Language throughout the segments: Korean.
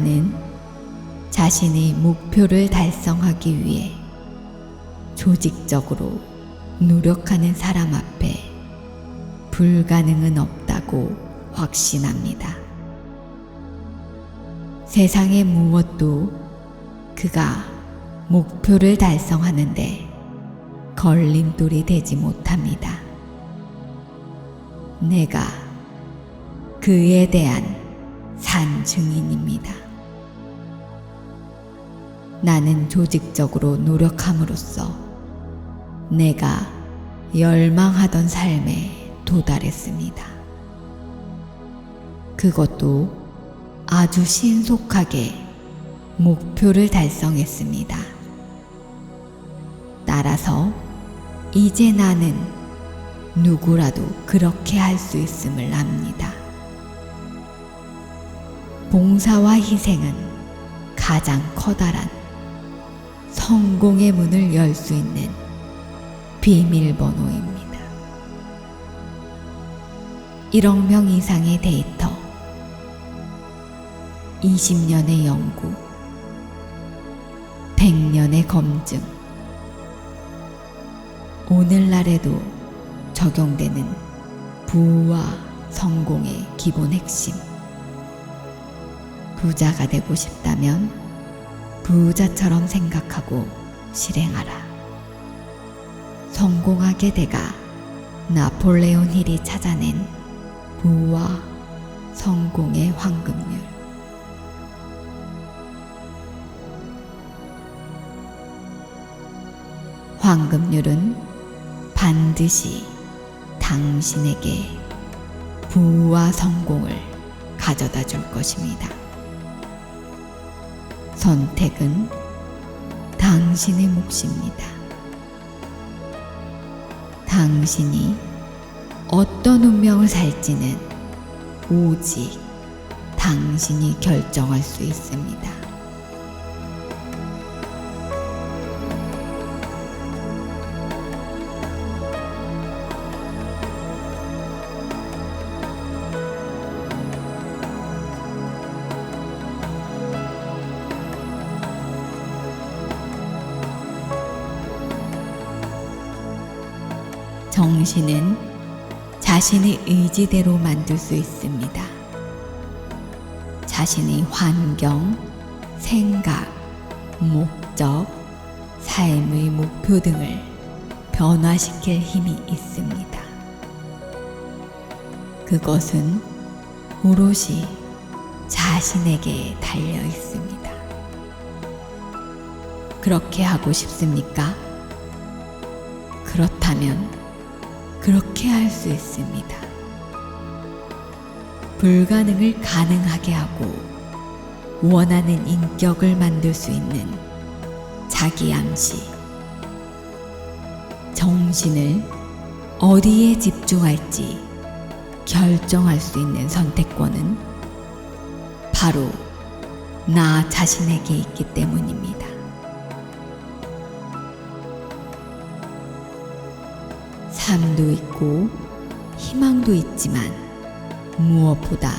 나는 자신의 목표를 달성하기 위해 조직적으로 노력하는 사람 앞에 불가능은 없다고 확신합니다. 세상의 무엇도 그가 목표를 달성하는데 걸림돌이 되지 못합니다. 내가 그에 대한 산 증인입니다. 나는 조직적으로 노력함으로써 내가 열망하던 삶에 도달했습니다. 그것도 아주 신속하게 목표를 달성했습니다. 따라서 이제 나는 누구라도 그렇게 할 수 있음을 압니다. 봉사와 희생은 가장 커다란 성공의 문을 열 수 있는 비밀번호입니다. 1억 명 이상의 데이터, 20년의 연구, 100년의 검증, 오늘날에도 적용되는 부와 성공의 기본 핵심. 부자가 되고 싶다면 부자처럼 생각하고 실행하라. 성공하게 돼가 나폴레온 힐이 찾아낸 부와 성공의 황금률. 황금률은 반드시 당신에게 부와 성공을 가져다 줄 것입니다. 선택은 당신의 몫입니다. 당신이 어떤 운명을 살지는 오직 당신이 결정할 수 있습니다. 정신은 자신의 의지대로 만들 수 있습니다. 자신의 환경, 생각, 목적, 삶의 목표 등을 변화시킬 힘이 있습니다. 그것은 오롯이 자신에게 달려 있습니다. 그렇게 하고 싶습니까? 그렇다면 그렇게 할 수 있습니다. 불가능을 가능하게 하고 원하는 인격을 만들 수 있는 자기 암시. 정신을 어디에 집중할지 결정할 수 있는 선택권은 바로 나 자신에게 있기 때문입니다. 삶도 있고 희망도 있지만 무엇보다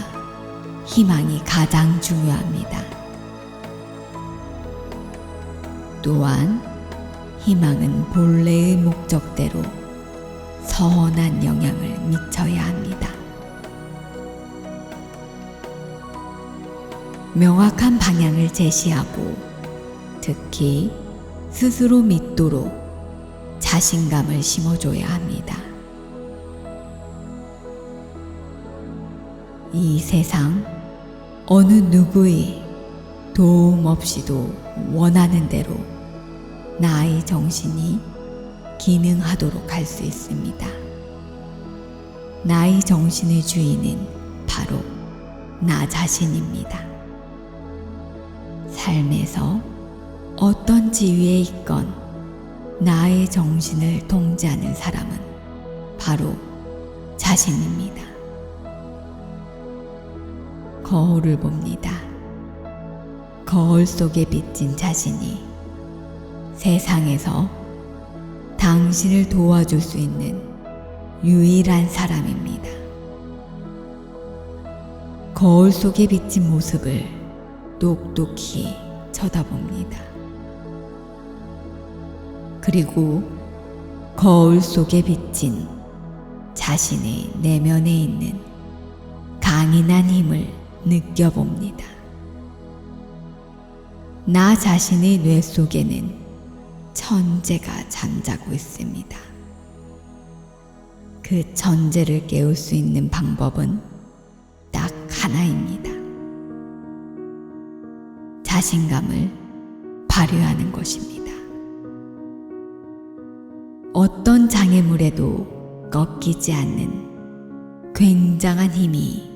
희망이 가장 중요합니다. 또한 희망은 본래의 목적대로 선한 영향을 미쳐야 합니다. 명확한 방향을 제시하고 특히 스스로 믿도록 자신감을 심어줘야 합니다. 이 세상 어느 누구의 도움 없이도 원하는 대로 나의 정신이 기능하도록 할 수 있습니다. 나의 정신의 주인은 바로 나 자신입니다. 삶에서 어떤 지위에 있건 나의 정신을 통제하는 사람은 바로 자신입니다. 거울을 봅니다. 거울 속에 비친 자신이 세상에서 당신을 도와줄 수 있는 유일한 사람입니다. 거울 속에 비친 모습을 똑똑히 쳐다봅니다. 그리고 거울 속에 비친 자신의 내면에 있는 강인한 힘을 느껴봅니다. 나 자신의 뇌 속에는 천재가 잠자고 있습니다. 그 천재를 깨울 수 있는 방법은 딱 하나입니다. 자신감을 발휘하는 것입니다. 어떤 장애물에도 꺾이지 않는 굉장한 힘이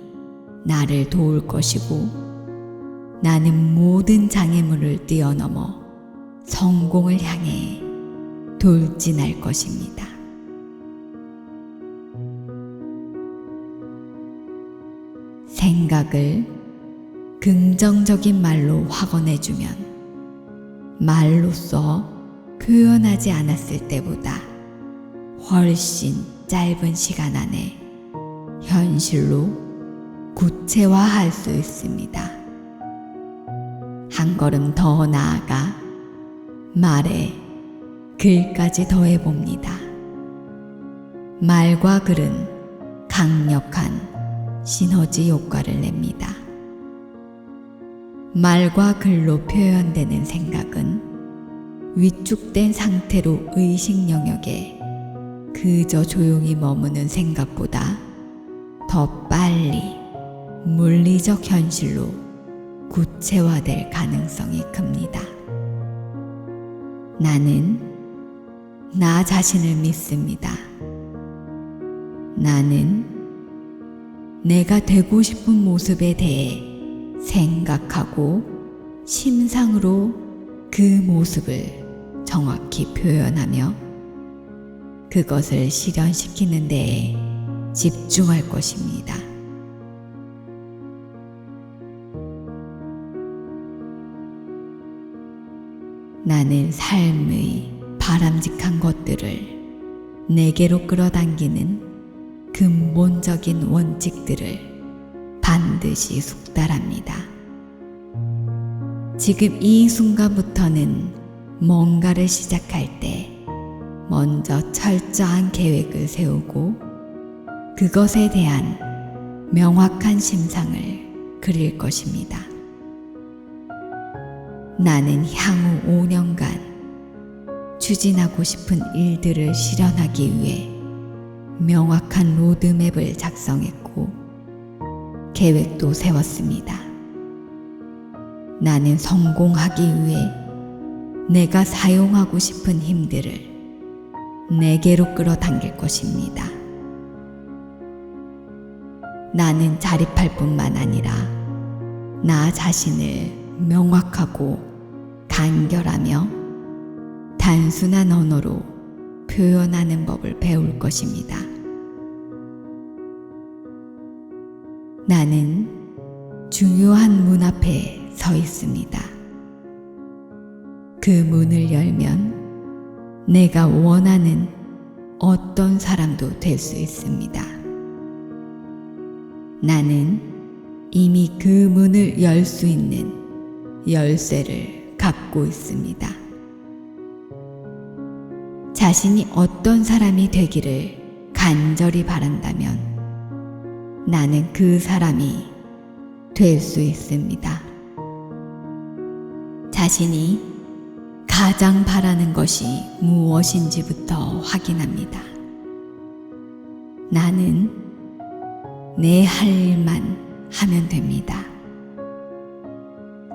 나를 도울 것이고, 나는 모든 장애물을 뛰어넘어 성공을 향해 돌진할 것입니다. 생각을 긍정적인 말로 확언해주면 말로써 표현하지 않았을 때보다 훨씬 짧은 시간 안에 현실로 구체화할 수 있습니다. 한 걸음 더 나아가 말에 글까지 더해봅니다. 말과 글은 강력한 시너지 효과를 냅니다. 말과 글로 표현되는 생각은 위축된 상태로 의식 영역에 그저 조용히 머무는 생각보다 더 빨리 물리적 현실로 구체화될 가능성이 큽니다. 나는 나 자신을 믿습니다. 나는 내가 되고 싶은 모습에 대해 생각하고 심상으로 그 모습을 정확히 표현하며 그것을 실현시키는 데에 집중할 것입니다. 나는 삶의 바람직한 것들을 내게로 끌어당기는 근본적인 원칙들을 반드시 숙달합니다. 지금 이 순간부터는 뭔가를 시작할 때 먼저 철저한 계획을 세우고 그것에 대한 명확한 심상을 그릴 것입니다. 나는 향후 5년간 추진하고 싶은 일들을 실현하기 위해 명확한 로드맵을 작성했고 계획도 세웠습니다. 나는 성공하기 위해 내가 사용하고 싶은 힘들을 내게로 끌어당길 것입니다. 나는 자립할 뿐만 아니라 나 자신을 명확하고 간결하며 단순한 언어로 표현하는 법을 배울 것입니다. 나는 중요한 문 앞에 서 있습니다. 그 문을 열면 내가 원하는 어떤 사람도 될 수 있습니다. 나는 이미 그 문을 열 수 있는 열쇠를 갖고 있습니다. 자신이 어떤 사람이 되기를 간절히 바란다면 나는 그 사람이 될 수 있습니다. 자신이 가장 바라는 것이 무엇인지부터 확인합니다. 나는 내 할 일만 하면 됩니다.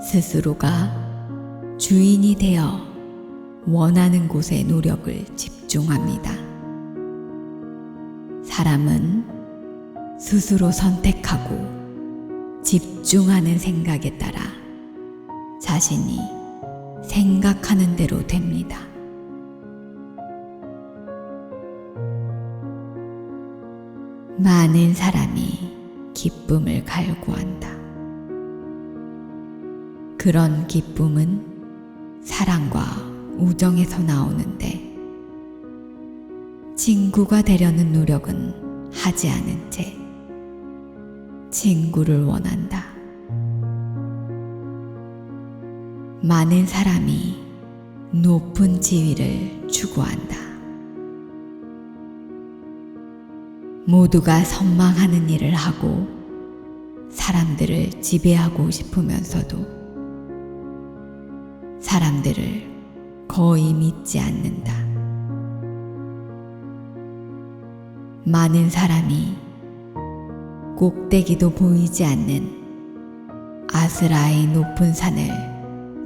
스스로가 주인이 되어 원하는 곳에 노력을 집중합니다. 사람은 스스로 선택하고 집중하는 생각에 따라 자신이 생각하는 대로 됩니다. 많은 사람이 기쁨을 갈구한다. 그런 기쁨은 사랑과 우정에서 나오는데 친구가 되려는 노력은 하지 않은 채 친구를 원한다. 많은 사람이 높은 지위를 추구한다. 모두가 선망하는 일을 하고 사람들을 지배하고 싶으면서도 사람들을 거의 믿지 않는다. 많은 사람이 꼭대기도 보이지 않는 아스라의 높은 산을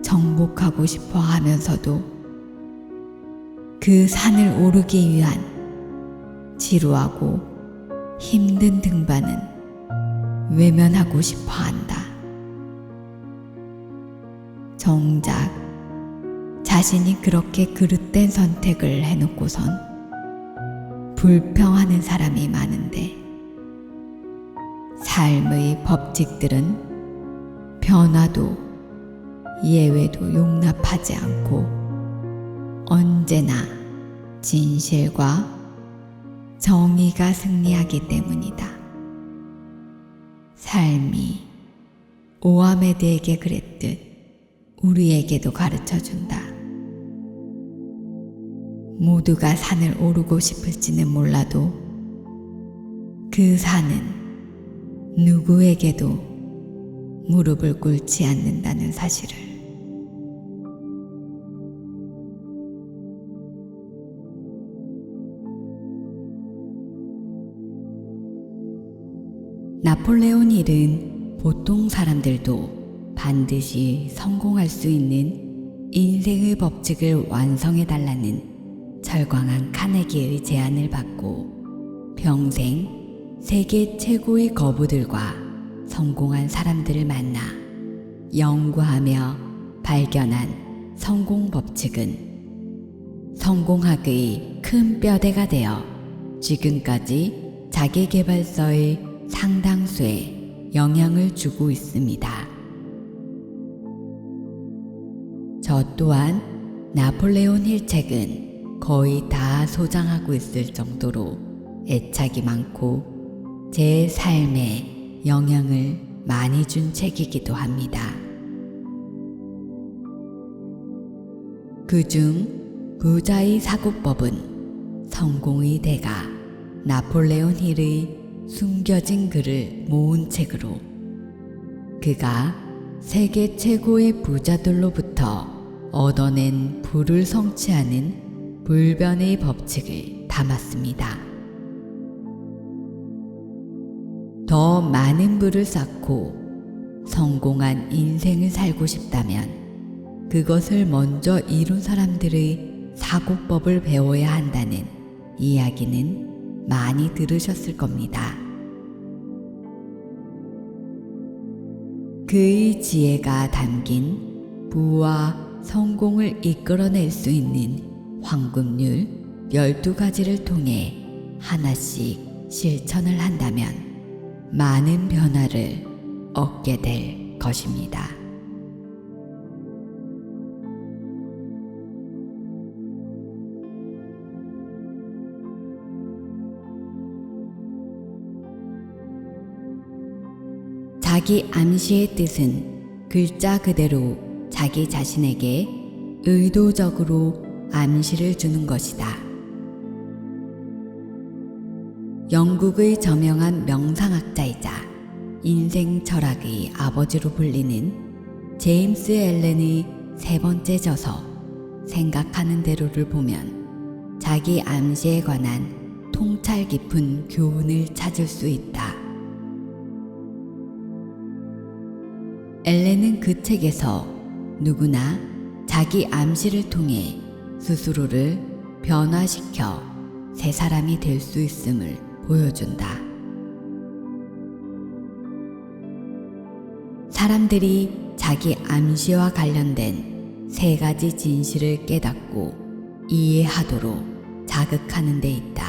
정복하고 싶어 하면서도 그 산을 오르기 위한 지루하고 힘든 등반은 외면하고 싶어 한다. 정작 자신이 그렇게 그릇된 선택을 해놓고선 불평하는 사람이 많은데 삶의 법칙들은 변화도 예외도 용납하지 않고 언제나 진실과 정의가 승리하기 때문이다. 삶이 오하메드에게 그랬듯 우리에게도 가르쳐준다. 모두가 산을 오르고 싶을지는 몰라도 그 산은 누구에게도 무릎을 꿇지 않는다는 사실을. 나폴레온 힐은 보통 사람들도 반드시 성공할 수 있는 인생의 법칙을 완성해달라는 철광한 카네기의 제안을 받고 평생 세계 최고의 거부들과 성공한 사람들을 만나 연구하며 발견한 성공 법칙은 성공학의 큰 뼈대가 되어 지금까지 자기계발서의 상당수에 영향을 주고 있습니다. 저 또한 나폴레온 힐 책은 거의 다 소장하고 있을 정도로 애착이 많고 제 삶에 영향을 많이 준 책이기도 합니다. 그중 부자의 사고법은 성공의 대가 나폴레온 힐의 숨겨진 글을 모은 책으로 그가 세계 최고의 부자들로부터 얻어낸 부를 성취하는 불변의 법칙을 담았습니다. 더 많은 부를 쌓고 성공한 인생을 살고 싶다면 그것을 먼저 이룬 사람들의 사고법을 배워야 한다는 이야기는 많이 들으셨을 겁니다. 그의 지혜가 담긴 부와 성공을 이끌어낼 수 있는 황금률 12가지를 통해 하나씩 실천을 한다면 많은 변화를 얻게 될 것입니다. 자기 암시의 뜻은 글자 그대로 자기 자신에게 의도적으로 암시를 주는 것이다. 영국의 저명한 명상학자이자 인생 철학의 아버지로 불리는 제임스 앨런의 세 번째 저서 생각하는 대로를 보면 자기 암시에 관한 통찰 깊은 교훈을 찾을 수 있다. 앨런은 그 책에서 누구나 자기 암시를 통해 스스로를 변화시켜 새 사람이 될 수 있음을 보여준다. 사람들이 자기 암시와 관련된 세 가지 진실을 깨닫고 이해하도록 자극하는 데 있다.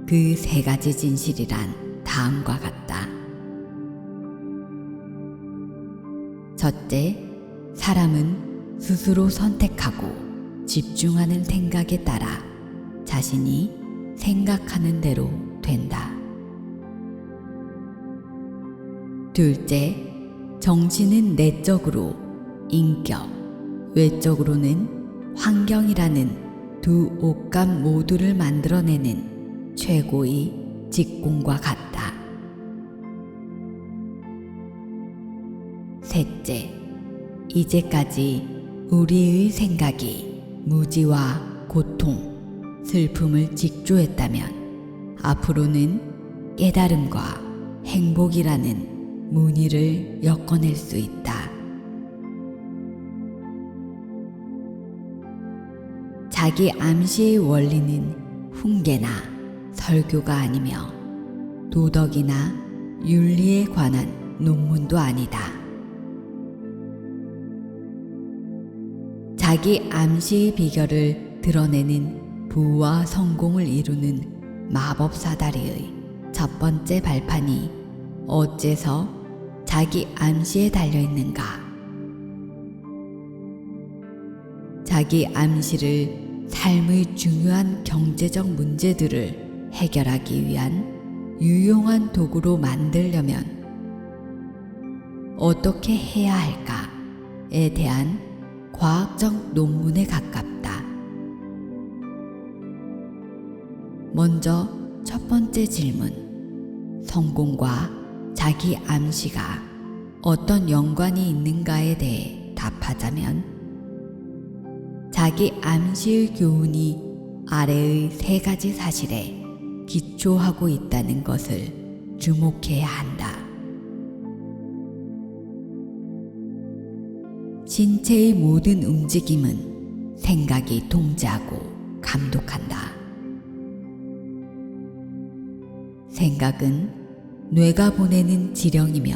그 세 가지 진실이란 다음과 같다. 첫째, 사람은 스스로 선택하고 집중하는 생각에 따라 자신이 생각하는 대로 된다. 둘째, 정신은 내적으로 인격, 외적으로는 환경이라는 두 옷감 모두를 만들어내는 최고의 직공과 같다. 셋째, 이제까지 우리의 생각이 무지와 고통, 슬픔을 직조했다면 앞으로는 깨달음과 행복이라는 무늬를 엮어낼 수 있다. 자기 암시의 원리는 훈계나 설교가 아니며 도덕이나 윤리에 관한 논문도 아니다. 자기 암시의 비결을 드러내는 부와 성공을 이루는 마법사다리의 첫 번째 발판이 어째서 자기 암시에 달려있는가? 자기 암시를 삶의 중요한 경제적 문제들을 해결하기 위한 유용한 도구로 만들려면 어떻게 해야 할까에 대한 과학적 논문에 가깝다. 먼저 첫 번째 질문, 성공과 자기 암시가 어떤 연관이 있는가에 대해 답하자면 자기 암시의 교훈이 아래의 세 가지 사실에 기초하고 있다는 것을 주목해야 한다. 신체의 모든 움직임은 생각이 통제하고 감독한다. 생각은 뇌가 보내는 지령이며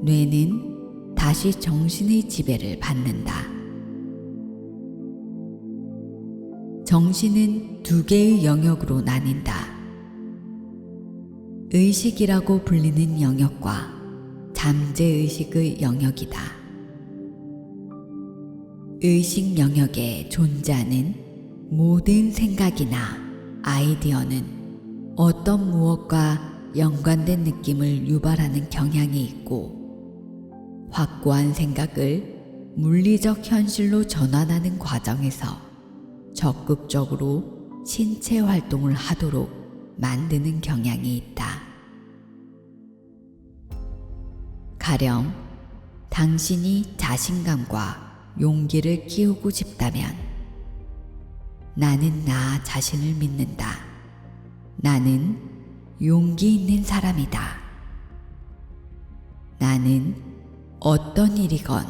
뇌는 다시 정신의 지배를 받는다. 정신은 두 개의 영역으로 나뉜다. 의식이라고 불리는 영역과 잠재의식의 영역이다. 의식 영역에 존재하는 모든 생각이나 아이디어는 어떤 무엇과 연관된 느낌을 유발하는 경향이 있고 확고한 생각을 물리적 현실로 전환하는 과정에서 적극적으로 신체 활동을 하도록 만드는 경향이 있다. 가령 당신이 자신감과 용기를 키우고 싶다면 나는 나 자신을 믿는다. 나는 용기 있는 사람이다. 나는 어떤 일이건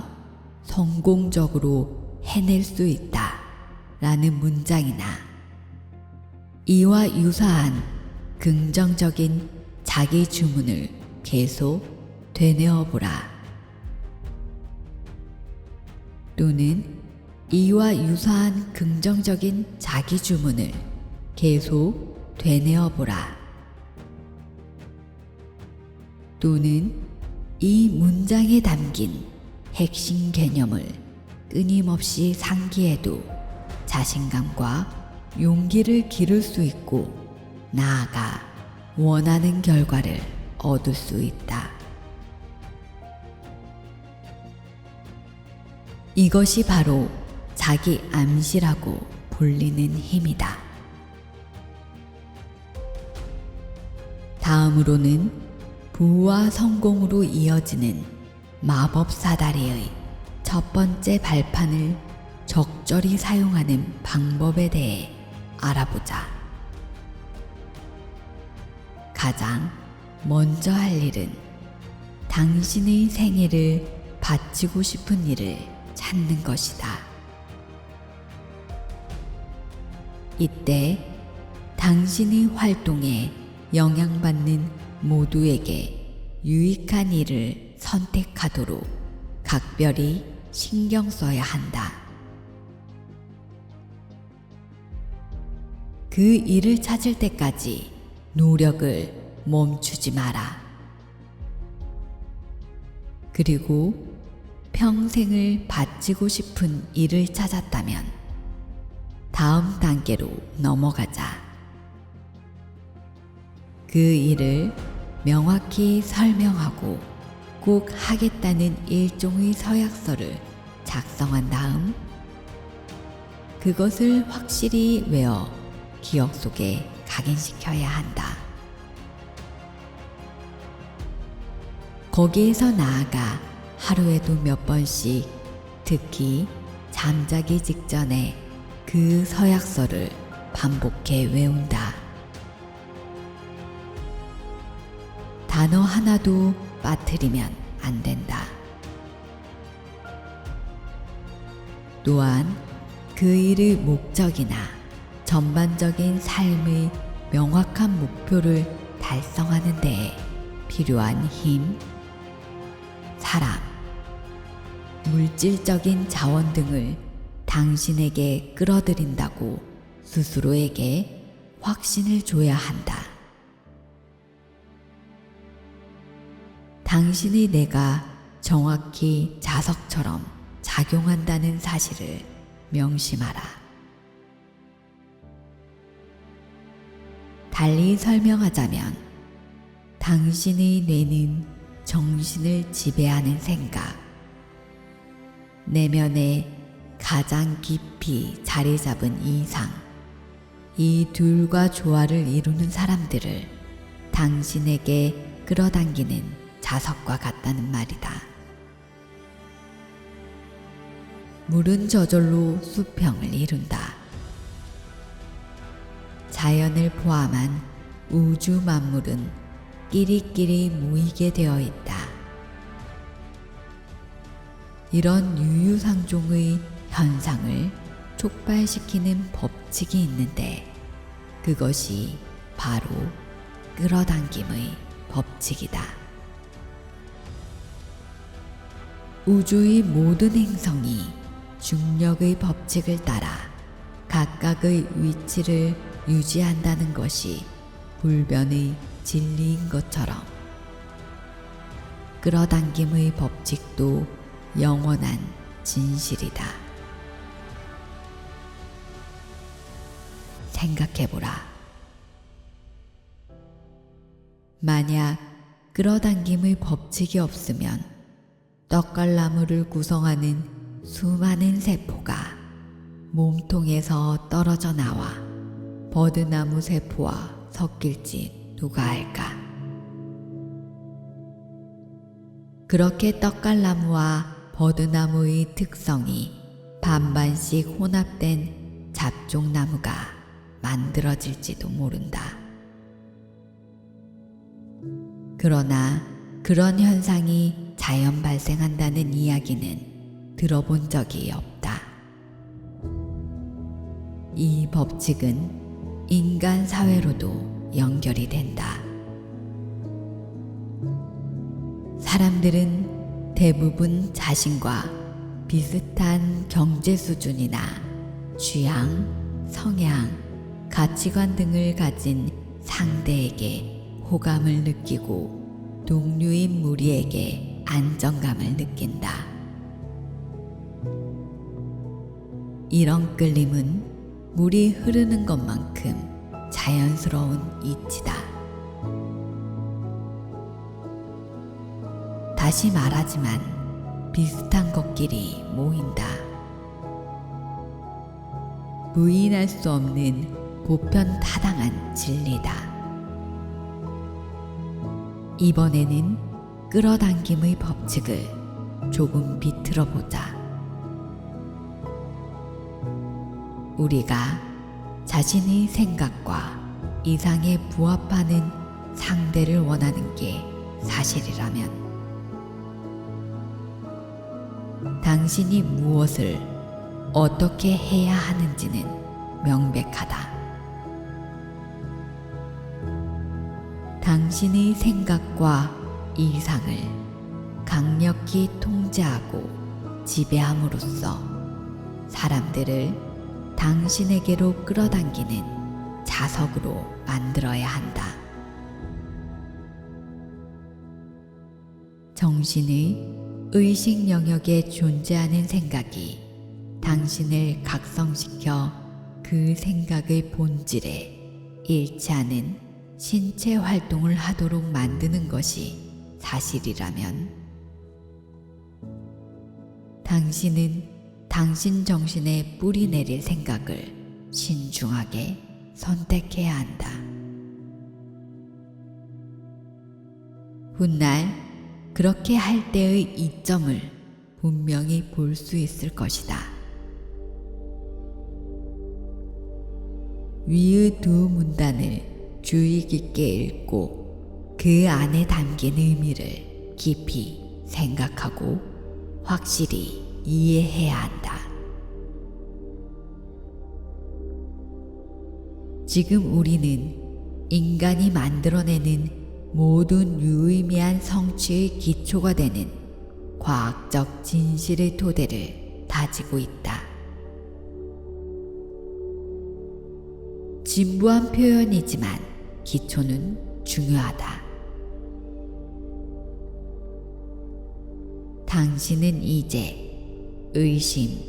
성공적으로 해낼 수 있다. 라는 문장이나 이와 유사한 긍정적인 자기 주문을 계속 되뇌어 보라. 또는 이와 유사한 긍정적인 자기 주문을 계속 되뇌어 보라. 또는 이 문장에 담긴 핵심 개념을 끊임없이 상기해도 자신감과 용기를 기를 수 있고 나아가 원하는 결과를 얻을 수 있다. 이것이 바로 자기 암시라고 불리는 힘이다. 다음으로는 부와 성공으로 이어지는 마법사다리의 첫 번째 발판을 적절히 사용하는 방법에 대해 알아보자. 가장 먼저 할 일은 당신의 생애를 바치고 싶은 일을 찾는 것이다. 이때 당신의 활동에 영향받는 모두에게 유익한 일을 선택하도록 각별히 신경 써야 한다. 그 일을 찾을 때까지 노력을 멈추지 마라. 그리고 평생을 바치고 싶은 일을 찾았다면 다음 단계로 넘어가자. 그 일을 명확히 설명하고 꼭 하겠다는 일종의 서약서를 작성한 다음 그것을 확실히 외워 기억 속에 각인시켜야 한다. 거기에서 나아가 하루에도 몇 번씩, 특히 잠자기 직전에 그 서약서를 반복해 외운다. 단어 하나도 빠뜨리면 안 된다. 또한 그 일의 목적이나 전반적인 삶의 명확한 목표를 달성하는 데에 필요한 힘, 사람, 물질적인 자원 등을 당신에게 끌어들인다고 스스로에게 확신을 줘야 한다. 당신의 뇌가 정확히 자석처럼 작용한다는 사실을 명심하라. 달리 설명하자면 당신의 뇌는 정신을 지배하는 생각, 내면에 가장 깊이 자리 잡은 이상, 이 둘과 조화를 이루는 사람들을 당신에게 끌어당기는 자석과 같다는 말이다. 물은 저절로 수평을 이룬다. 자연을 포함한 우주 만물은 끼리끼리 모이게 되어 있다. 이런 유유상종의 현상을 촉발시키는 법칙이 있는데 그것이 바로 끌어당김의 법칙이다. 우주의 모든 행성이 중력의 법칙을 따라 각각의 위치를 유지한다는 것이 불변의 진리인 것처럼 끌어당김의 법칙도 영원한 진실이다. 생각해보라. 만약 끌어당김의 법칙이 없으면 떡갈나무를 구성하는 수많은 세포가 몸통에서 떨어져 나와 버드나무 세포와 섞일지 누가 알까? 그렇게 떡갈나무와 버드나무의 특성이 반반씩 혼합된 잡종나무가 만들어질지도 모른다. 그러나 그런 현상이 자연 발생한다는 이야기는 들어본 적이 없다. 이 법칙은 인간 사회로도 연결이 된다. 사람들은 대부분 자신과 비슷한 경제 수준이나 취향, 성향, 가치관 등을 가진 상대에게 호감을 느끼고 동료인 무리에게 안정감을 느낀다. 이런 끌림은 물이 흐르는 것만큼 자연스러운 이치다. 다시 말하지만 비슷한 것끼리 모인다. 부인할 수 없는 보편타당한 진리다. 이번에는 끌어당김의 법칙을 조금 비틀어 보자. 우리가 자신의 생각과 이상에 부합하는 상대를 원하는 게 사실이라면 당신이 무엇을 어떻게 해야 하는지는 명백하다. 당신의 생각과 이상을 강력히 통제하고 지배함으로써 사람들을 당신에게로 끌어당기는 자석으로 만들어야 한다. 정신의 의식 영역에 존재하는 생각이 당신을 각성시켜 그 생각의 본질에 일치하는 신체 활동을 하도록 만드는 것이 사실이라면 당신은 당신 정신에 뿌리 내릴 생각을 신중하게 선택해야 한다. 훗날 그렇게 할 때의 이점을 분명히 볼 수 있을 것이다. 위의 두 문단을 주의 깊게 읽고 그 안에 담긴 의미를 깊이 생각하고 확실히 이해해야 한다. 지금 우리는 인간이 만들어내는 모든 유의미한 성취의 기초가 되는 과학적 진실의 토대를 다지고 있다. 진부한 표현이지만 기초는 중요하다. 당신은 이제 의심,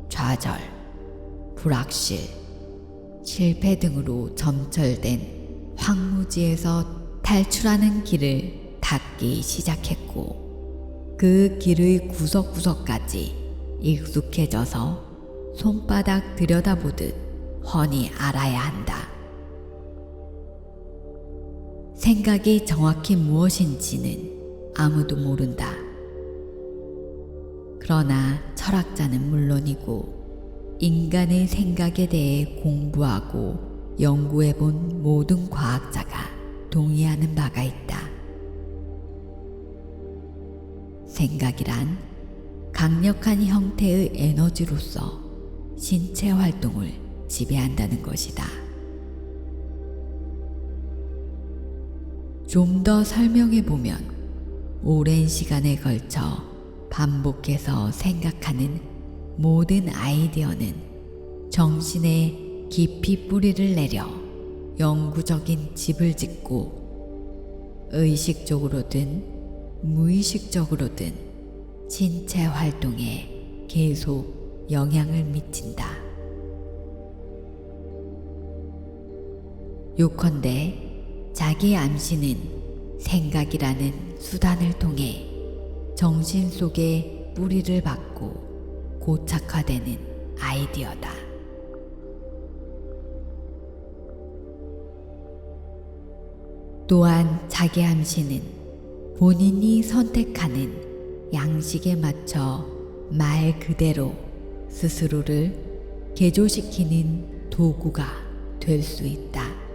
좌절, 불확실, 실패 등으로 점철된 황무지에서 탈출하는 길을 닫기 시작했고 그 길의 구석구석까지 익숙해져서 손바닥 들여다보듯 훤히 알아야 한다. 생각이 정확히 무엇인지는 아무도 모른다. 그러나 철학자는 물론이고 인간의 생각에 대해 공부하고 연구해본 모든 과학자가 동의하는 바가 있다. 생각이란 강력한 형태의 에너지로서 신체 활동을 지배한다는 것이다. 좀 더 설명해보면 오랜 시간에 걸쳐 반복해서 생각하는 모든 아이디어는 정신에 깊이 뿌리를 내려 영구적인 집을 짓고 의식적으로든 무의식적으로든 신체 활동에 계속 영향을 미친다. 요컨대 자기 암시는 생각이라는 수단을 통해 정신 속에 뿌리를 받고 고착화되는 아이디어다. 또한 자기 암시는 본인이 선택하는 양식에 맞춰 말 그대로 스스로를 개조시키는 도구가 될 수 있다.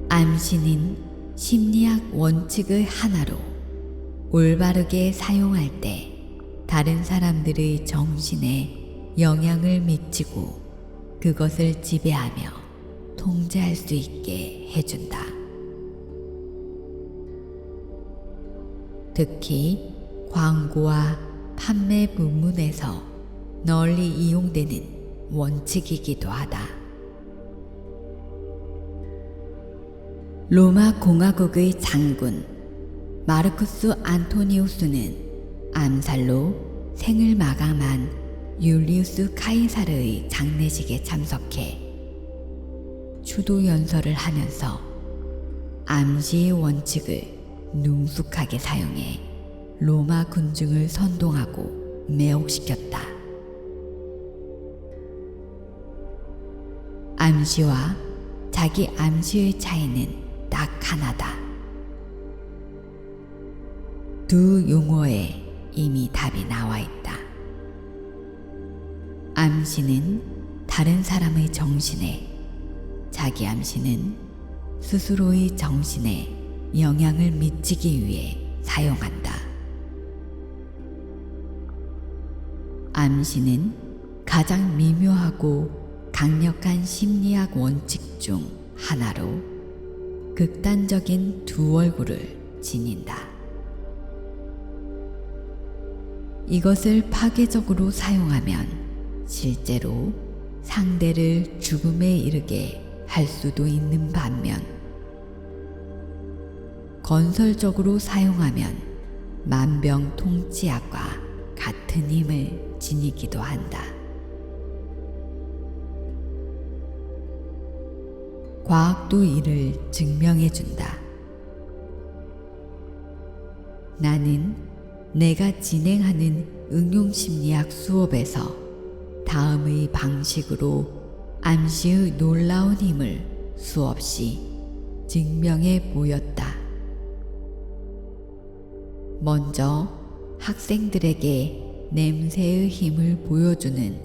암시는 심리학 원칙의 하나로 올바르게 사용할 때 다른 사람들의 정신에 영향을 미치고 그것을 지배하며 통제할 수 있게 해준다. 특히 광고와 판매 부문에서 널리 이용되는 원칙이기도 하다. 로마 공화국의 장군 마르쿠스 안토니우스는 암살로 생을 마감한 율리우스 카이사르의 장례식에 참석해 추도 연설을 하면서 암시의 원칙을 능숙하게 사용해 로마 군중을 선동하고 매혹시켰다. 암시와 자기 암시의 차이는 딱 하나다. 두 용어에 이미 답이 나와 있다. 암시는 다른 사람의 정신에, 자기 암시는 스스로의 정신에 영향을 미치기 위해 사용한다. 암시는 가장 미묘하고 강력한 심리학 원칙 중 하나로 극단적인 두 얼굴을 지닌다. 이것을 파괴적으로 사용하면 실제로 상대를 죽음에 이르게 할 수도 있는 반면 건설적으로 사용하면 만병통치약과 같은 힘을 지니기도 한다. 과학도 이를 증명해준다. 나는 내가 진행하는 응용심리학 수업에서 다음의 방식으로 암시의 놀라운 힘을 수없이 증명해 보였다. 먼저 학생들에게 냄새의 힘을 보여주는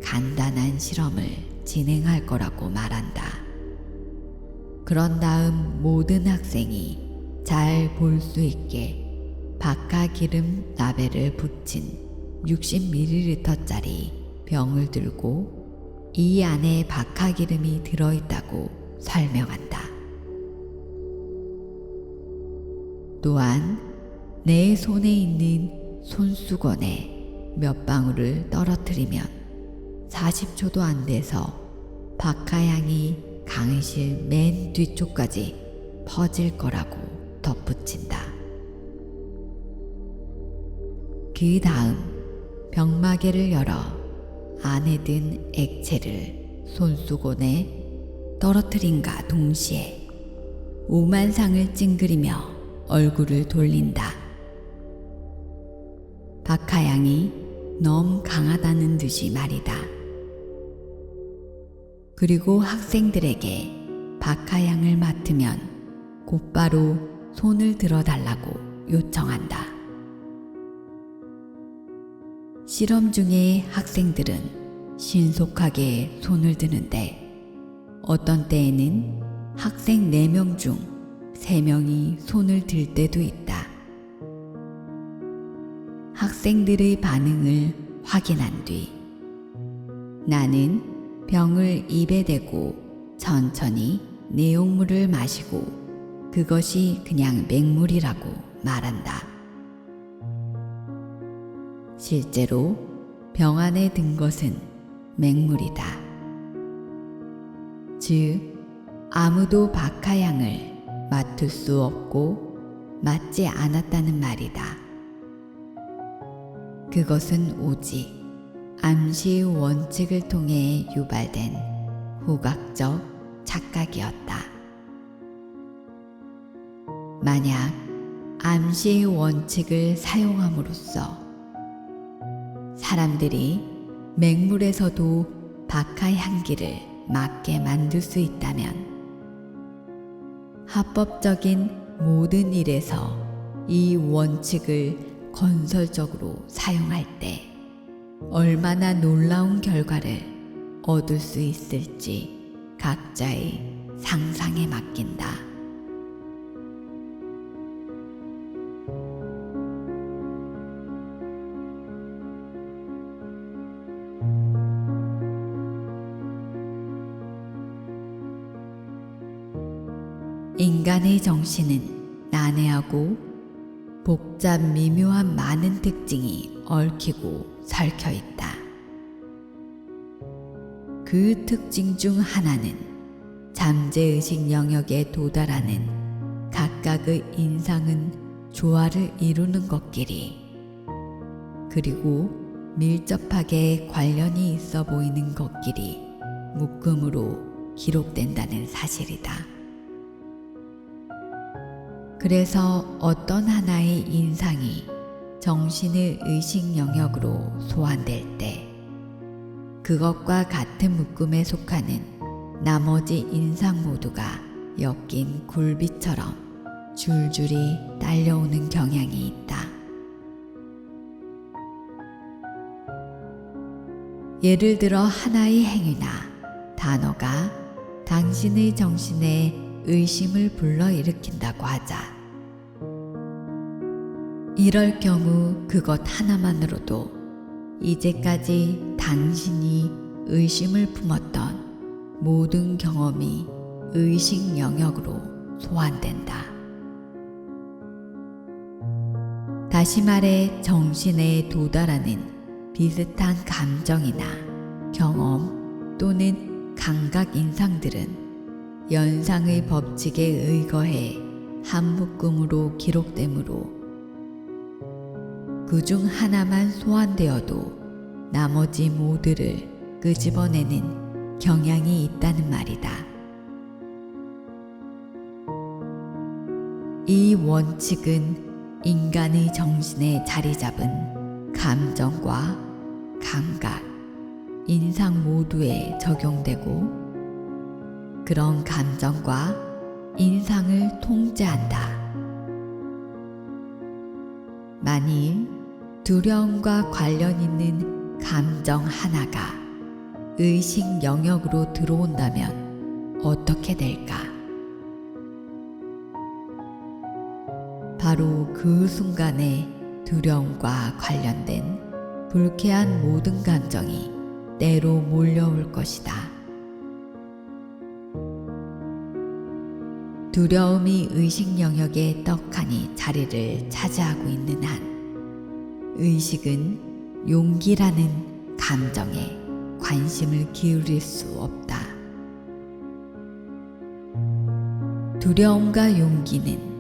간단한 실험을 진행할 거라고 말한다. 그런 다음 모든 학생이 잘 볼 수 있게 박하기름 라벨을 붙인 60ml짜리 병을 들고 이 안에 박하기름이 들어있다고 설명한다. 또한 내 손에 있는 손수건에 몇 방울을 떨어뜨리면 40초도 안 돼서 박하향이 강의실 맨 뒤쪽까지 퍼질 거라고 덧붙인다. 그 다음 병마개를 열어 안에 든 액체를 손수건에 떨어뜨린과 동시에 오만상을 찡그리며 얼굴을 돌린다. 박하향이 너무 강하다는 듯이 말이다. 그리고 학생들에게 박하향을 맡으면 곧바로 손을 들어달라고 요청한다. 실험 중에 학생들은 신속하게 손을 드는데 어떤 때에는 학생 4명 중 3명이 손을 들 때도 있다. 학생들의 반응을 확인한 뒤 나는 병을 입에 대고 천천히 내용물을 마시고 그것이 그냥 맹물이라고 말한다. 실제로 병 안에 든 것은 맹물이다. 즉, 아무도 박하향을 맡을 수 없고 맞지 않았다는 말이다. 그것은 오직 암시의 원칙을 통해 유발된 후각적 착각이었다. 만약 암시의 원칙을 사용함으로써 사람들이 맹물에서도 박하의 향기를 맡게 만들 수 있다면 합법적인 모든 일에서 이 원칙을 건설적으로 사용할 때 얼마나 놀라운 결과를 얻을 수 있을지 각자의 상상에 맡긴다. 인간의 정신은 난해하고 복잡 미묘한 많은 특징이 얽히고 설켜 있다. 그 특징 중 하나는 잠재의식 영역에 도달하는 각각의 인상은 조화를 이루는 것끼리 그리고 밀접하게 관련이 있어 보이는 것끼리 묶음으로 기록된다는 사실이다. 그래서 어떤 하나의 인상이 정신의 의식 영역으로 소환될 때 그것과 같은 묶음에 속하는 나머지 인상 모두가 엮인 굴비처럼 줄줄이 딸려오는 경향이 있다. 예를 들어 하나의 행위나 단어가 당신의 정신에 의심을 불러일으킨다고 하자. 이럴 경우 그것 하나만으로도 이제까지 당신이 의심을 품었던 모든 경험이 의식 영역으로 소환된다. 다시 말해 정신에 도달하는 비슷한 감정이나 경험 또는 감각 인상들은 연상의 법칙에 의거해 한 묶음으로 기록되므로 그중 하나만 소환되어도 나머지 모두를 끄집어내는 경향이 있다는 말이다. 이 원칙은 인간의 정신에 자리 잡은 감정과 감각, 인상 모두에 적용되고 그런 감정과 인상을 통제한다. 만일 두려움과 관련 있는 감정 하나가 의식 영역으로 들어온다면 어떻게 될까? 바로 그 순간에 두려움과 관련된 불쾌한 모든 감정이 때로 몰려올 것이다. 두려움이 의식 영역에 떡하니 자리를 차지하고 있는 한 의식은 용기라는 감정에 관심을 기울일 수 없다. 두려움과 용기는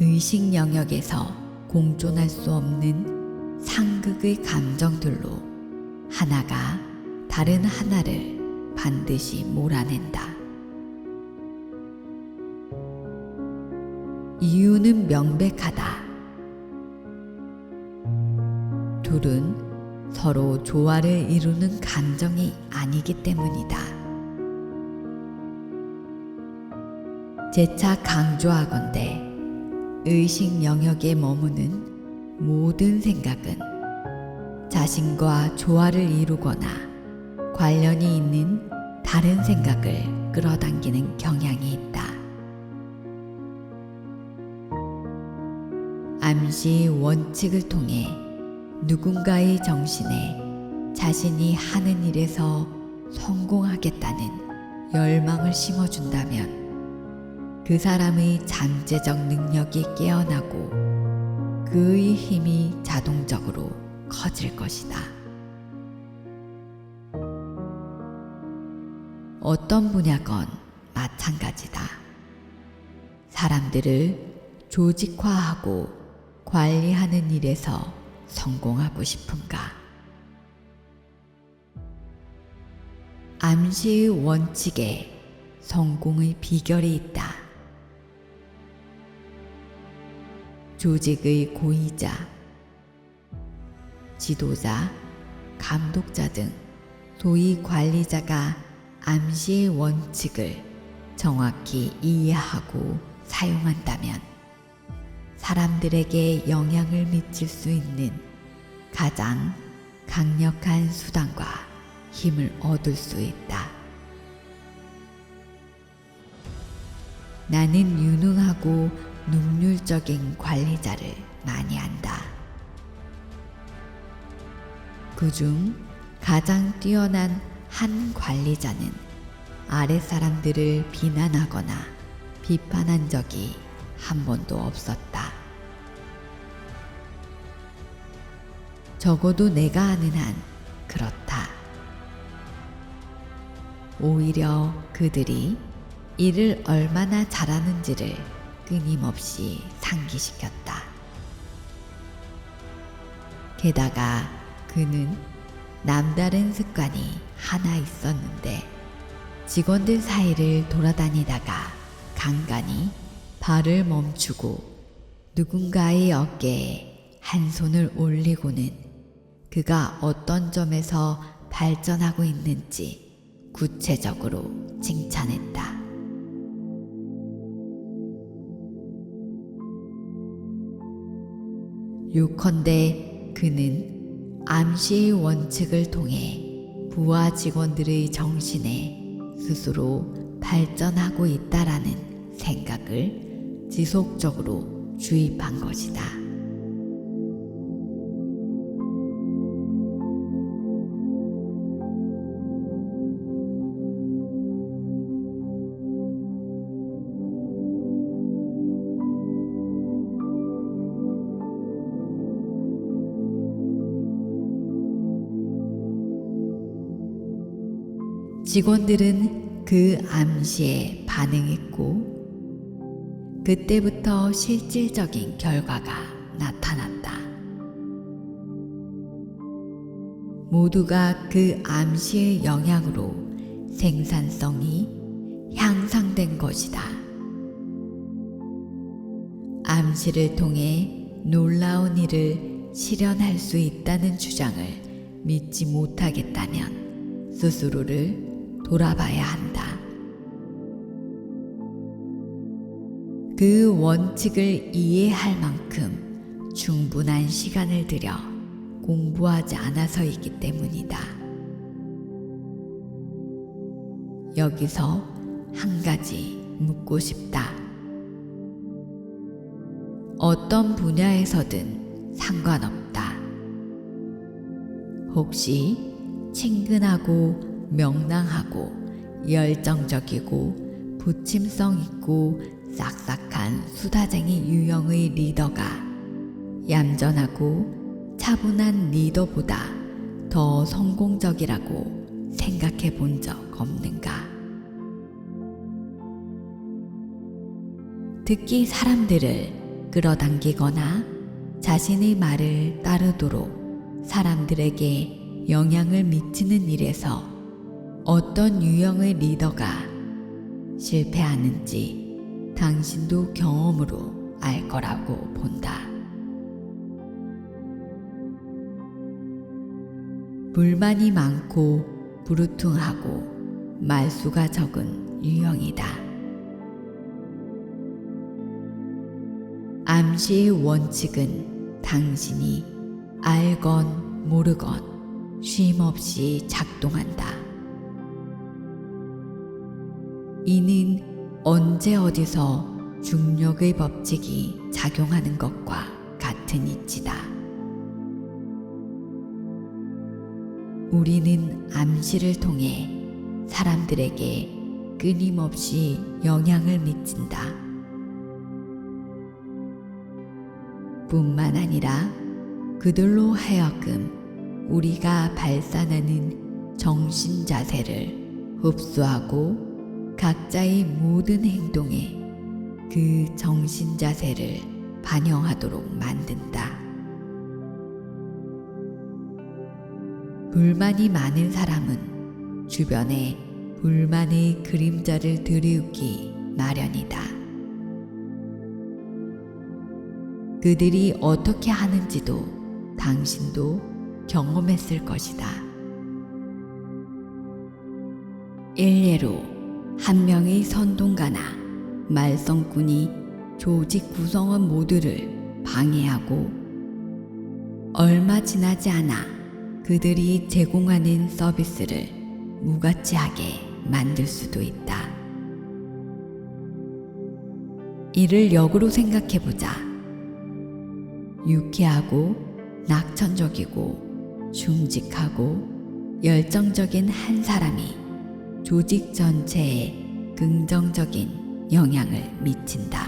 의식 영역에서 공존할 수 없는 상극의 감정들로 하나가 다른 하나를 반드시 몰아낸다. 이유는 명백하다. 둘은 서로 조화를 이루는 감정이 아니기 때문이다. 재차 강조하건대 의식 영역에 머무는 모든 생각은 자신과 조화를 이루거나 관련이 있는 다른 생각을 끌어당기는 경향이 있다. 암시 원칙을 통해 누군가의 정신에 자신이 하는 일에서 성공하겠다는 열망을 심어준다면 그 사람의 잠재적 능력이 깨어나고 그의 힘이 자동적으로 커질 것이다. 어떤 분야건 마찬가지다. 사람들을 조직화하고 관리하는 일에서 성공하고 싶은가? 암시의 원칙에 성공의 비결이 있다. 조직의 고위자, 지도자, 감독자 등 소위 관리자가 암시의 원칙을 정확히 이해하고 사용한다면 사람들에게 영향을 미칠 수 있는 가장 강력한 수단과 힘을 얻을 수 있다. 나는 유능하고 능률적인 관리자를 많이 한다. 그중 가장 뛰어난 한 관리자는 아랫 사람들을 비난하거나 비판한 적이 한 번도 없었다. 적어도 내가 아는 한 그렇다. 오히려 그들이 일을 얼마나 잘하는지를 끊임없이 상기시켰다. 게다가 그는 남다른 습관이 하나 있었는데 직원들 사이를 돌아다니다가 간간히 발을 멈추고 누군가의 어깨에 한 손을 올리고는 그가 어떤 점에서 발전하고 있는지 구체적으로 칭찬했다. 요컨대 그는 암시의 원칙을 통해 부하 직원들의 정신에 스스로 발전하고 있다라는 생각을 지속적으로 주입한 것이다. 직원들은 그 암시에 반응했고 그때부터 실질적인 결과가 나타났다. 모두가 그 암시의 영향으로 생산성이 향상된 것이다. 암시를 통해 놀라운 일을 실현할 수 있다는 주장을 믿지 못하겠다면 스스로를 돌아봐야 한다. 그 원칙을 이해할 만큼 충분한 시간을 들여 공부하지 않아서이기 때문이다. 여기서 한 가지 묻고 싶다. 어떤 분야에서든 상관없다. 혹시 친근하고 명랑하고 열정적이고 부침성 있고 싹싹한 수다쟁이 유형의 리더가 얌전하고 차분한 리더보다 더 성공적이라고 생각해 본 적 없는가? 특히 사람들을 끌어당기거나 자신의 말을 따르도록 사람들에게 영향을 미치는 일에서 어떤 유형의 리더가 실패하는지 당신도 경험으로 알 거라고 본다. 불만이 많고 부르퉁하고 말수가 적은 유형이다. 암시의 원칙은 당신이 알건 모르건 쉼없이 작동한다. 이는 언제 어디서 중력의 법칙이 작용하는 것과 같은 이치다. 우리는 암시를 통해 사람들에게 끊임없이 영향을 미친다. 뿐만 아니라 그들로 하여금 우리가 발산하는 정신 자세를 흡수하고 각자의 모든 행동에 그 정신 자세를 반영하도록 만든다. 불만이 많은 사람은 주변에 불만의 그림자를 들이우기 마련이다. 그들이 어떻게 하는지도 당신도 경험했을 것이다. 일례로 한 명의 선동가나 말썽꾼이 조직 구성원 모두를 방해하고 얼마 지나지 않아 그들이 제공하는 서비스를 무가치하게 만들 수도 있다. 이를 역으로 생각해보자. 유쾌하고 낙천적이고 충직하고 열정적인 한 사람이 조직 전체에 긍정적인 영향을 미친다.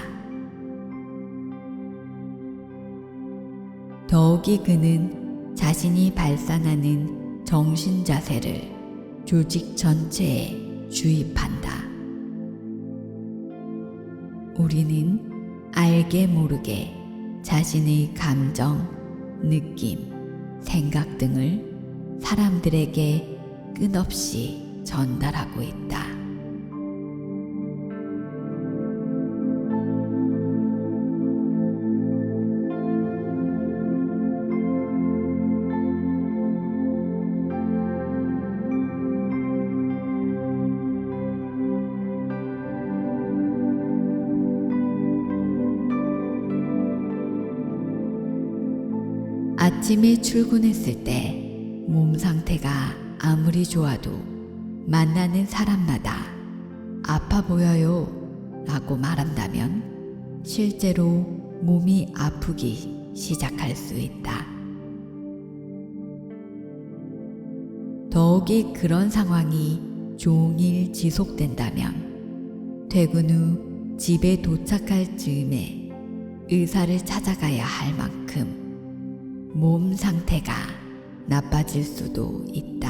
더욱이 그는 자신이 발산하는 정신 자세를 조직 전체에 주입한다. 우리는 알게 모르게 자신의 감정, 느낌, 생각 등을 사람들에게 끝없이 전달하고 있다. 아침에 출근했을 때 몸 상태가 아무리 좋아도 만나는 사람마다 아파 보여요 라고 말한다면 실제로 몸이 아프기 시작할 수 있다. 더욱이 그런 상황이 종일 지속된다면 퇴근 후 집에 도착할 즈음에 의사를 찾아가야 할 만큼 몸 상태가 나빠질 수도 있다.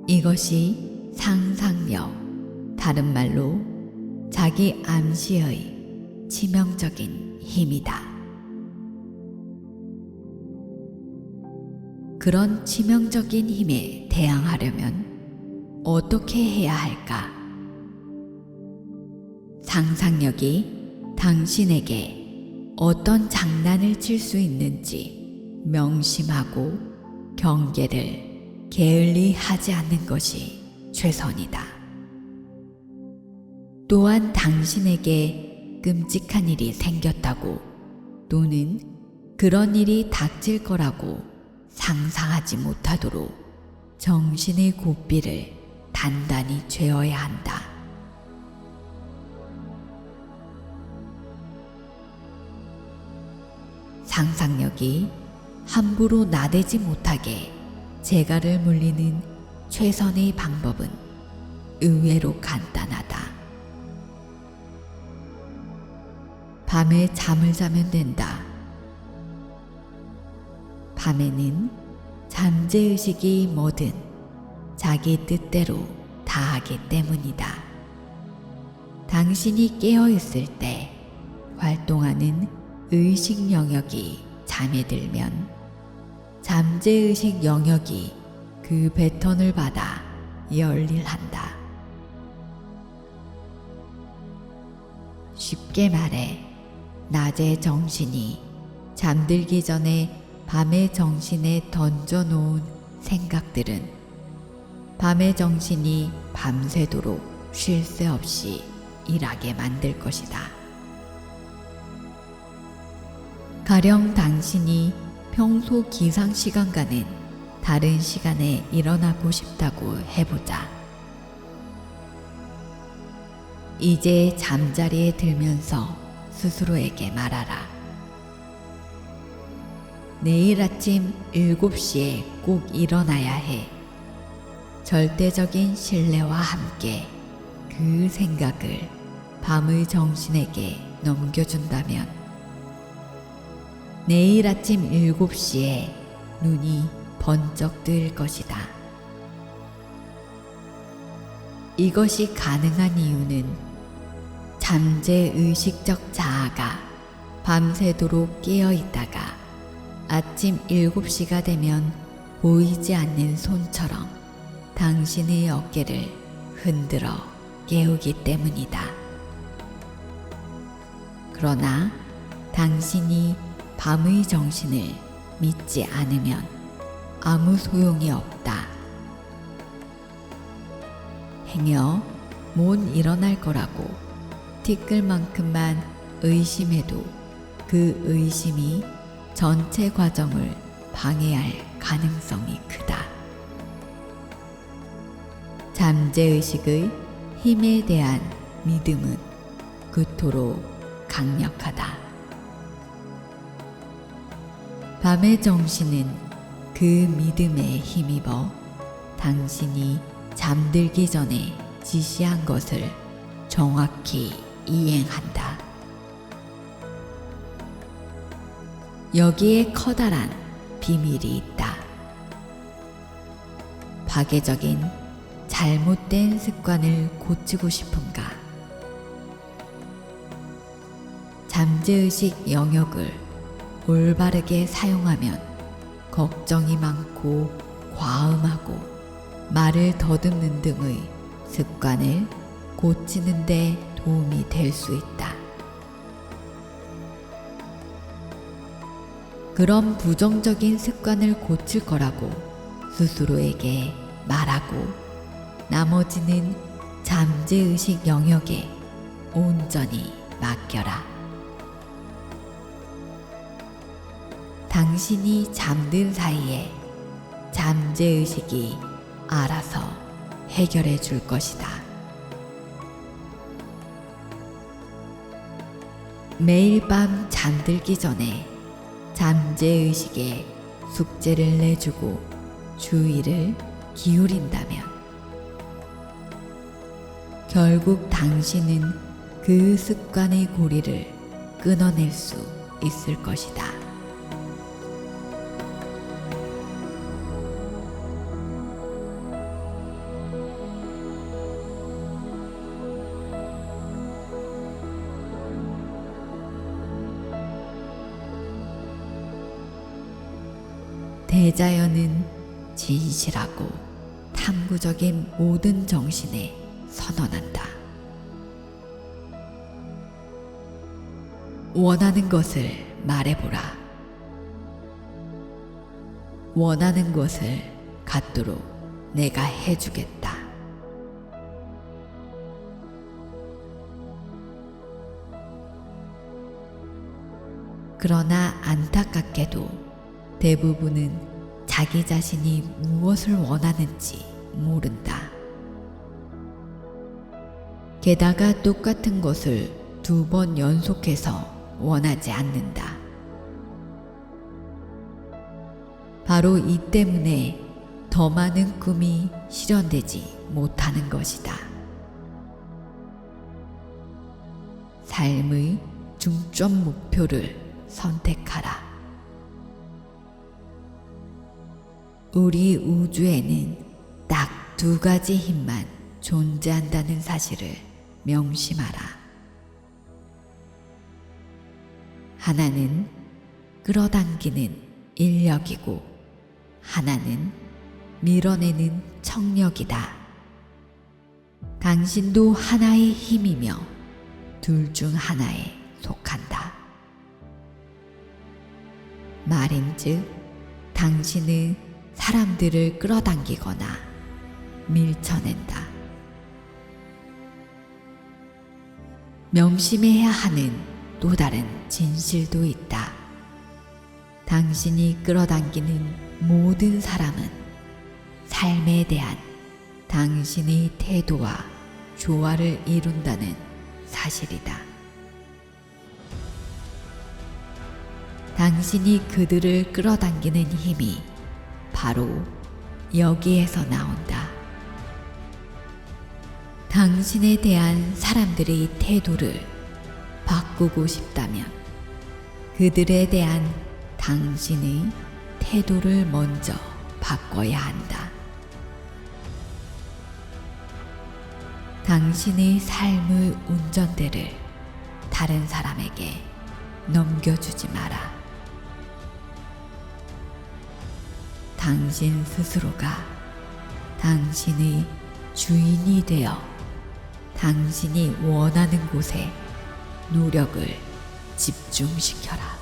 이것이 상상력, 다른 말로 자기 암시의 치명적인 힘이다. 그런 치명적인 힘에 대항하려면 어떻게 해야 할까? 상상력이 당신에게 어떤 장난을 칠 수 있는지 명심하고 경계를 게을리 하지 않는 것이 최선이다. 또한 당신에게 끔찍한 일이 생겼다고 또는 그런 일이 닥칠 거라고 상상하지 못하도록 정신의 고삐를 단단히 죄어야 한다. 상상력이 함부로 나대지 못하게 재갈을 물리는 최선의 방법은 의외로 간단하다. 밤에 잠을 자면 된다. 밤에는 잠재의식이 뭐든 자기 뜻대로 다 하기 때문이다. 당신이 깨어있을 때 활동하는 의식 영역이 잠에 들면 잠재의식 영역이 그 패턴을 받아 열일한다. 쉽게 말해 낮에 정신이 잠들기 전에 밤에 정신에 던져놓은 생각들은 밤에 정신이 밤새도록 쉴 새 없이 일하게 만들 것이다. 가령 당신이 평소 기상 시간과는 다른 시간에 일어나고 싶다고 해보자. 이제 잠자리에 들면서 스스로에게 말하라. 내일 아침 7시에 꼭 일어나야 해. 절대적인 신뢰와 함께 그 생각을 밤의 정신에게 넘겨준다면 내일 아침 7시에 눈이 번쩍 뜨일 것이다. 이것이 가능한 이유는 잠재의식적 자아가 밤새도록 깨어있다가 아침 7시가 되면 보이지 않는 손처럼 당신의 어깨를 흔들어 깨우기 때문이다. 그러나 당신이 밤의 정신을 믿지 않으면 아무 소용이 없다. 행여 못 일어날 거라고 티끌만큼만 의심해도 그 의심이 전체 과정을 방해할 가능성이 크다. 잠재의식의 힘에 대한 믿음은 그토록 강력하다. 밤의 정신은 그 믿음에 힘입어 당신이 잠들기 전에 지시한 것을 정확히 이행한다. 여기에 커다란 비밀이 있다. 파괴적인 잘못된 습관을 고치고 싶은가? 잠재의식 영역을 올바르게 사용하면 걱정이 많고 과음하고 말을 더듬는 등의 습관을 고치는 데 도움이 될 수 있다. 그런 부정적인 습관을 고칠 거라고 스스로에게 말하고 나머지는 잠재의식 영역에 온전히 맡겨라. 당신이 잠든 사이에 잠재의식이 알아서 해결해 줄 것이다. 매일 밤 잠들기 전에 잠재의식에 숙제를 내주고 주의를 기울인다면 결국 당신은 그 습관의 고리를 끊어낼 수 있을 것이다. 대자연은 진실하고 탐구적인 모든 정신에 선언한다. 원하는 것을 말해보라. 원하는 것을 갖도록 내가 해주겠다. 그러나 안타깝게도 대부분은 자기 자신이 무엇을 원하는지 모른다. 게다가 똑같은 것을 2번 연속해서 원하지 않는다. 바로 이 때문에 더 많은 꿈이 실현되지 못하는 것이다. 삶의 중점 목표를 선택하라. 우리 우주에는 딱 2가지 힘만 존재한다는 사실을 명심하라. 하나는 끌어당기는 인력이고 하나는 밀어내는 청력이다. 당신도 하나의 힘이며 둘 중 하나에 속한다. 말인즉 당신은 사람들을 끌어당기거나 밀쳐낸다. 명심해야 하는 또 다른 진실도 있다. 당신이 끌어당기는 모든 사람은 삶에 대한 당신의 태도와 조화를 이룬다는 사실이다. 당신이 그들을 끌어당기는 힘이 바로 여기에서 나온다. 당신에 대한 사람들의 태도를 바꾸고 싶다면 그들에 대한 당신의 태도를 먼저 바꿔야 한다. 당신의 삶의 운전대를 다른 사람에게 넘겨주지 마라. 당신 스스로가 당신의 주인이 되어 당신이 원하는 곳에 노력을 집중시켜라.